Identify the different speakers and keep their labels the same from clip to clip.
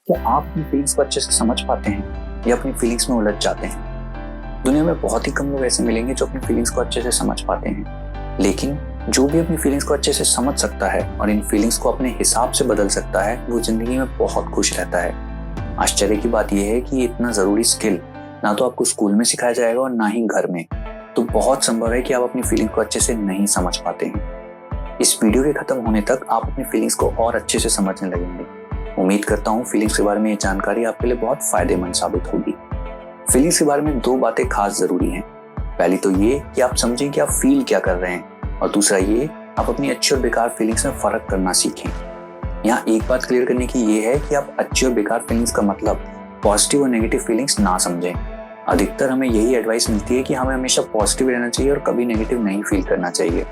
Speaker 1: क्या आप अपनी फीलिंग्स को अच्छे से समझ पाते हैं या अपनी फीलिंग्स में उलझ जाते हैं? दुनिया में बहुत ही कम लोग ऐसे मिलेंगे जो अपनी फीलिंग्स को अच्छे से समझ पाते हैं, लेकिन जो भी अपनी फीलिंग्स को अच्छे से समझ सकता है और इन फीलिंग्स को अपने हिसाब से बदल सकता है, वो जिंदगी में बहुत खुश रहता है। आश्चर्य की बात यह है कि ये इतना जरूरी स्किल ना तो आपको स्कूल में सिखाया जाएगा और ना ही घर में, तो बहुत संभव है कि आप अपनी फीलिंग को अच्छे से नहीं समझ पाते हैं। इस वीडियो के खत्म होने तक आप अपनी फीलिंग्स को और अच्छे से समझने लगेंगे। उम्मीद करता हूँ फीलिंग्स के बारे में ये जानकारी आपके लिए बहुत फायदेमंद साबित होगी। फीलिंग्स के बारे में दो बातें खास जरूरी हैं। पहली तो ये कि आप समझें कि आप फील क्या कर रहे हैं, और दूसरा ये आप अपनी अच्छी और बेकार फीलिंग्स में फर्क करना सीखें। यहाँ एक बात क्लियर करने की ये है कि आप अच्छी और बेकार फीलिंग्स का मतलब पॉजिटिव और नेगेटिव फीलिंग्स ना समझें। अधिकतर हमें यही एडवाइस मिलती है कि हमें हमेशा पॉजिटिव रहना चाहिए और कभी नेगेटिव नहीं फील करना चाहिए।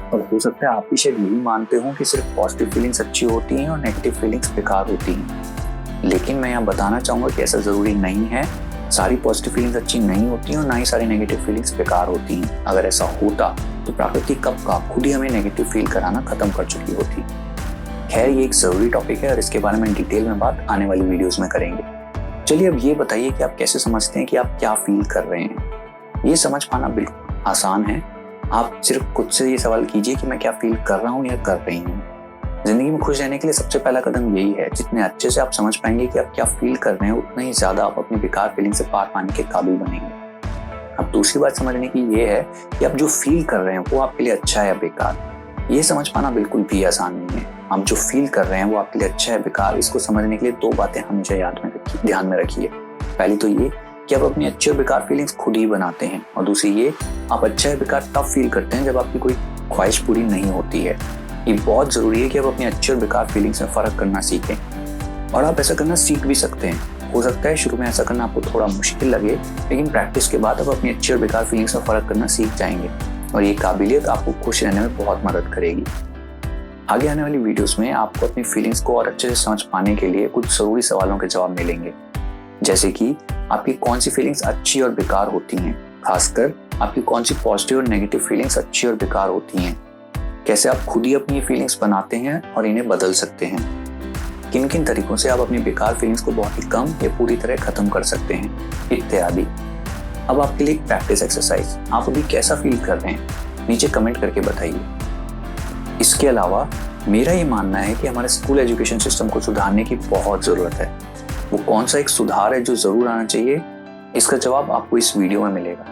Speaker 1: और हो सकता है आप भी शायद यही मानते हो कि सिर्फ पॉजिटिव फीलिंग्स अच्छी होती हैं और नेगेटिव फीलिंग्स बेकार होती हैं, लेकिन मैं यहाँ बताना चाहूँगा कि ऐसा ज़रूरी नहीं है। सारी पॉजिटिव फीलिंग्स अच्छी नहीं होती हैं और ना ही सारी नेगेटिव फीलिंग्स बेकार होती हैं। अगर ऐसा होता तो प्रकृति कब का खुद ही हमें नेगेटिव फील कराना खत्म कर चुकी होती। खैर, ये एक ज़रूरी टॉपिक है और इसके बारे में डिटेल में बात आने वाली वीडियोज़ में करेंगे। चलिए अब ये बताइए कि आप कैसे समझते हैं कि आप क्या फील कर रहे हैं। ये समझ पाना बिल्कुल आसान है। आप सिर्फ खुद से ये सवाल कीजिए कि मैं क्या फील कर रहा हूँ या कर रही हूँ। जिंदगी में खुश रहने के लिए सबसे पहला कदम यही है। जितने अच्छे से आप समझ पाएंगे कि आप क्या फील कर रहे हैं, उतना ही ज्यादा आप अपनी बेकार फीलिंग से पार पाने के काबिल बनेंगे। अब दूसरी बात समझने की ये है कि आप जो फील कर रहे हैं वो आपके लिए अच्छा है या बेकार। ये समझ पाना बिल्कुल भी आसान नहीं है। आप जो फील कर रहे हैं वो आपके लिए अच्छा है बेकार, इसको समझने के लिए दो बातें हमेशा ध्यान में रखिए। पहली तो ये कि आप अपनी अच्छी और बेकार फीलिंग्स खुद ही बनाते हैं, और दूसरी ये आप अच्छा या बेकार तब फील करते हैं जब आपकी कोई ख्वाहिश पूरी नहीं होती है। ये बहुत जरूरी है कि आप अपनी अच्छी और बेकार फीलिंग्स में फर्क करना सीखें, और आप ऐसा करना सीख भी सकते हैं। हो सकता है शुरू में ऐसा करना आपको थोड़ा मुश्किल लगे, लेकिन प्रैक्टिस के बाद आप अपनी अच्छी और बेकार फीलिंग्स में फर्क करना सीख जाएंगे, और ये काबिलियत आपको खुश रहने में बहुत मदद करेगी। आगे आने वाली वीडियोस में आपको अपनी फीलिंग्स को और अच्छे से समझ पाने के लिए कुछ जरूरी सवालों के जवाब मिलेंगे, जैसे कि आपकी कौन सी फीलिंग्स अच्छी और बेकार होती हैं, खासकर आपकी कौन सी पॉजिटिव और नेगेटिव फीलिंग्स अच्छी और बेकार होती हैं, कैसे आप खुद ही अपनी फीलिंग्स बनाते हैं और इन्हें बदल सकते हैं, किन किन तरीकों से आप अपनी बेकार फीलिंग्स को बहुत ही कम या पूरी तरह खत्म कर सकते हैं, इत्यादि। अब आपके लिए एक प्रैक्टिस एक्सरसाइज, आप अभी कैसा फील कर रहे हैं नीचे कमेंट करके बताइए। इसके अलावा मेरा ये मानना है कि हमारे स्कूल एजुकेशन सिस्टम को सुधारने की बहुत ज़रूरत है। वो कौन सा एक सुधार है जो ज़रूर आना चाहिए, इसका जवाब आपको इस वीडियो में मिलेगा।